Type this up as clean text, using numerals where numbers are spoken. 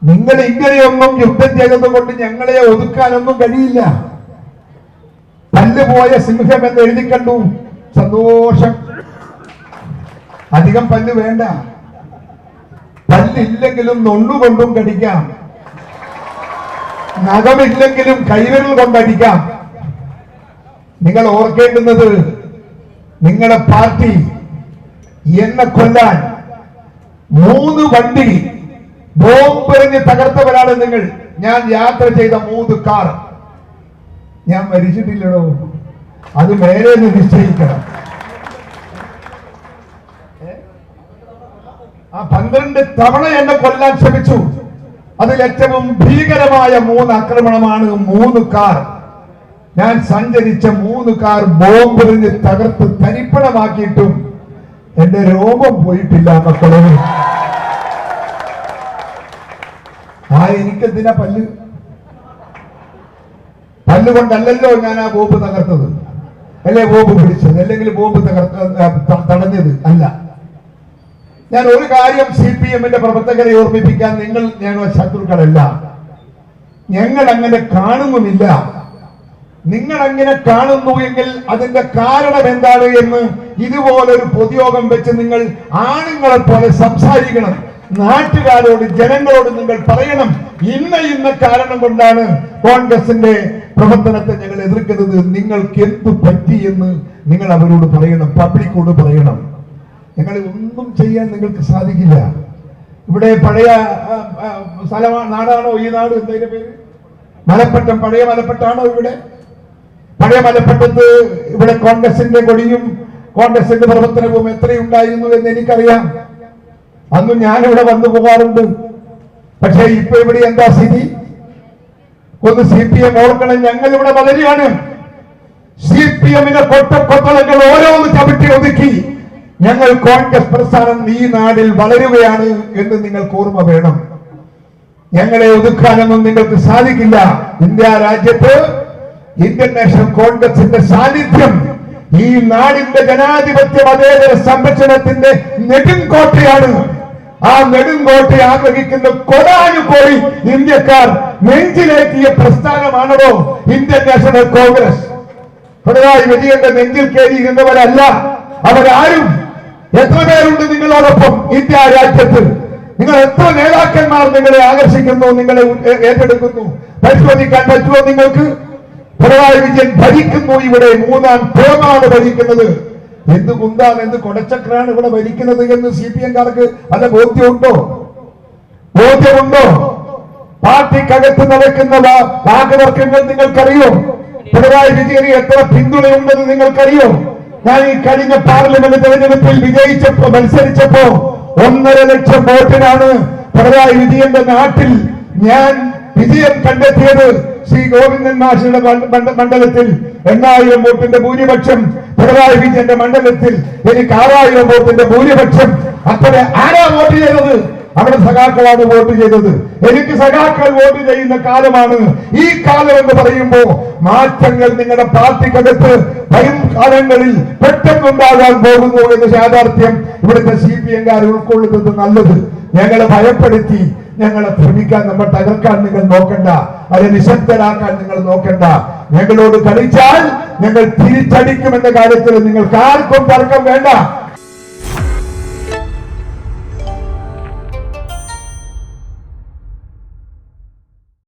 നിങ്ങൾ ഇങ്ങനെയൊന്നും യുദ്ധം ചെയ്തത് കൊണ്ട് ഞങ്ങളെ ഒതുക്കാനൊന്നും കഴിയില്ല. പല്ലുപോയ സിംഹം എന്ന് എഴുതി കണ്ടു, സന്തോഷം. അധികം പല്ല് വേണ്ട, പല്ലില്ലെങ്കിലും നൊണ്ണുകൊണ്ടും കടിക്കാം, നഖമില്ലെങ്കിലും കൈവിരൽ കൊണ്ടടിക്കാം. നിങ്ങൾ ഓർക്കേണ്ടുന്നത്, നിങ്ങളുടെ പാർട്ടി എന്നെ കൊല്ലാൻ 3 വണ്ടി ബോംബെറിഞ്ഞ് തകർത്തവരാണ് നിങ്ങൾ. ഞാൻ യാത്ര ചെയ്ത 3 കാർ. ഞാൻ മരിച്ചിട്ടില്ലടോ, അത് മേലെ നിശ്ചയിക്കണം. ആ 12 തവണ എന്നെ കൊല്ലാൻ ശ്രമിച്ചു. അതിൽ ഏറ്റവും ഭീകരമായ 3 ആക്രമണമാണ് 3 കാർ. ഞാൻ സഞ്ചരിച്ച 3 കാർ ബോംബെറിഞ്ഞ് തകർത്ത് തരിപ്പണമാക്കിയിട്ടും എന്റെ രോമം പോയിട്ടില്ല മക്കളെ. എനിക്കെന്തിനാ പല്ലുകൊണ്ടല്ലോ ഞാൻ ആ ബോംബ് തകർത്തത്, അല്ലെ ബോംബ് പിടിച്ചത്, അല്ലെങ്കിൽ ബോംബ് തടഞ്ഞത് അല്ല. ഞാൻ ഒരു കാര്യം CPM-ന്റെ പ്രവർത്തകരെ ഓർമ്മിപ്പിക്കാൻ, ഞങ്ങൾ ശത്രുക്കളല്ല, ഞങ്ങൾ അങ്ങനെ കാണുന്നുമില്ല. നിങ്ങൾ അങ്ങനെ കാണുന്നു എങ്കിൽ അതിന്റെ കാരണം എന്താണ് എന്ന് ഇതുപോലൊരു പൊതുയോഗം വെച്ച് നിങ്ങൾ ആണുങ്ങളെ പോലെ സംസാരിക്കണം. നാട്ടുകാരോട്, ജനങ്ങളോട് നിങ്ങൾ പറയണം, ഇന്ന കാരണം കൊണ്ടാണ് കോൺഗ്രസിന്റെ പ്രവർത്തനത്തെ ഞങ്ങൾ എതിർക്കുന്നത്, നിങ്ങൾക്ക് എന്തു പറ്റിയെന്ന് നിങ്ങൾ അവരോട് പറയണം, പബ്ലിക്കോട് പറയണം. ഞങ്ങൾ ഒന്നും ചെയ്യാൻ നിങ്ങൾക്ക് സാധിക്കില്ല. ഇവിടെ പഴയ സ്ഥലമാണ്, നാടാണോ ഈ നാട്, എന്തായാലും പേര് മലപ്പട്ടം, പഴയ മലപ്പട്ടാണോ ഇവിടെ? പഴയ മലപ്പട്ടത്ത് ഇവിടെ കോൺഗ്രസിന്റെ കൊടിയും കോൺഗ്രസിന്റെ പ്രവർത്തനവും എത്രയുണ്ടായിരുന്നു എന്ന് എനിക്കറിയാം. അന്ന് ഞാനിവിടെ വന്നു പോകാറുണ്ട്. പക്ഷേ ഇപ്പൊ ഇവിടെ എന്താ സ്ഥിതി? ഒന്ന് CPM ഓർക്കണം, ഞങ്ങൾ ഇവിടെ വളരെയാണ്. CPM-നെ കൊട്ടക്കൊത്തളങ്ങൾ ഓരോന്ന് ചവിട്ടി ഒതുക്കി ഞങ്ങൾ കോൺഗ്രസ് പ്രസ്ഥാനം ഈ നാടിൽ വളരുകയാണ് എന്ന് നിങ്ങൾക്ക് ഓർമ്മ വേണം. ഞങ്ങളെ ഒതുക്കാനൊന്നും നിങ്ങൾക്ക് സാധിക്കില്ല. ഇന്ത്യ രാജ്യത്ത് ഇന്ത്യൻ നാഷണൽ കോൺഗ്രസിന്റെ സാന്നിധ്യം ഈ നാടിന്റെ ജനാധിപത്യ മതേതര സംരക്ഷണത്തിന്റെ നെടുങ്കോട്ടയാണ്. ആ നെടുങ്കോട്ടയെ ആഗ്രഹിക്കുന്ന കോടാനുകോടി ഇന്ത്യക്കാർ നെഞ്ചിലേറ്റിയ പ്രസ്ഥാനമാണോ ഇന്ത്യൻ നാഷണൽ കോൺഗ്രസ്? പിണറായി വിജയന്റെ നെഞ്ചിൽ കയറിയിരുന്നവരല്ല അവരാരും. എത്ര പേരുണ്ട് നിങ്ങളോടൊപ്പം ഇന്ത്യ രാജ്യത്ത്? നിങ്ങൾ എത്ര നേതാക്കന്മാർ നിങ്ങളെ ആകർഷിക്കുന്നു, നിങ്ങളെ ഏറ്റെടുക്കുന്നു? പരിശോധിക്കാൻ പറ്റുമോ നിങ്ങൾക്ക്? പിണറായി വിജയൻ ഭരിക്കുന്നു ഇവിടെ, 3ാം ടേമാണ് ഭരിക്കുന്നത്. എന്ത് കുന്താണ്, എന്ത് കൊടച്ചക്രാണ് ഇവിടെ ഭരിക്കുന്നത് എന്ന് CPM-കാർക്ക് അല്ല ബോധ്യമുണ്ടോ? പാർട്ടിക്കകത്ത് നടക്കുന്ന വാക്കുതർക്കങ്ങൾ നിങ്ങൾക്കറിയോ? പിണറായി വിജയന് എത്ര പിന്തുണയുണ്ടെന്ന് നിങ്ങൾക്കറിയോ? ഞാൻ ഈ കഴിഞ്ഞ പാർലമെന്റ് തെരഞ്ഞെടുപ്പിൽ മത്സരിച്ചപ്പോ 1.5 ലക്ഷം വോട്ടിനാണ് പിണറായി വിജയന്റെ നാട്ടിൽ ഞാൻ വിജയം കണ്ടെത്തിയത്. ശ്രീ ഗോവിന്ദൻ മാഷിയുടെ മണ്ഡലത്തിൽ 8000 വോട്ടിന്റെ ഭൂരിപക്ഷം, പിണറായി വിജയന്റെ മണ്ഡലത്തിൽ എനിക്ക് 6000 വോട്ടിന്റെ ഭൂരിപക്ഷം. അത്ര ആരാ വോട്ട് ചെയ്തത്? അവിടെ സഖാക്കളാണ് വോട്ട് ചെയ്തത്. എനിക്ക് സഖാക്കൾ വോട്ട് ചെയ്യുന്ന കാലമാണ് ഈ കാലം എന്ന് പറയുമ്പോ മാറ്റങ്ങൾ നിങ്ങളുടെ പാർട്ടിക്കകത്ത് വരും കാലങ്ങളിൽ പെട്ടെന്നുണ്ടാകാൻ പോകുന്നു എന്ന യാഥാർത്ഥ്യം ഇവിടുത്തെ CPM-കാർ ഉൾക്കൊള്ളുന്നത് നല്ലത്. ഞങ്ങളെ ഭയപ്പെടുത്തി ഞങ്ങളെ ഭ്രമിക്കാൻ, നമ്മൾ തകർക്കാൻ നിങ്ങൾ നോക്കണ്ട, അത് നിശബ്ദരാക്കാൻ നിങ്ങൾ നോക്കണ്ട. ഞങ്ങളോട് കളിച്ചാൽ ഞങ്ങൾ തിരിച്ചടിക്കുമെന്ന കാര്യത്തിൽ നിങ്ങൾക്ക് ആർക്കും തർക്കം വേണ്ട.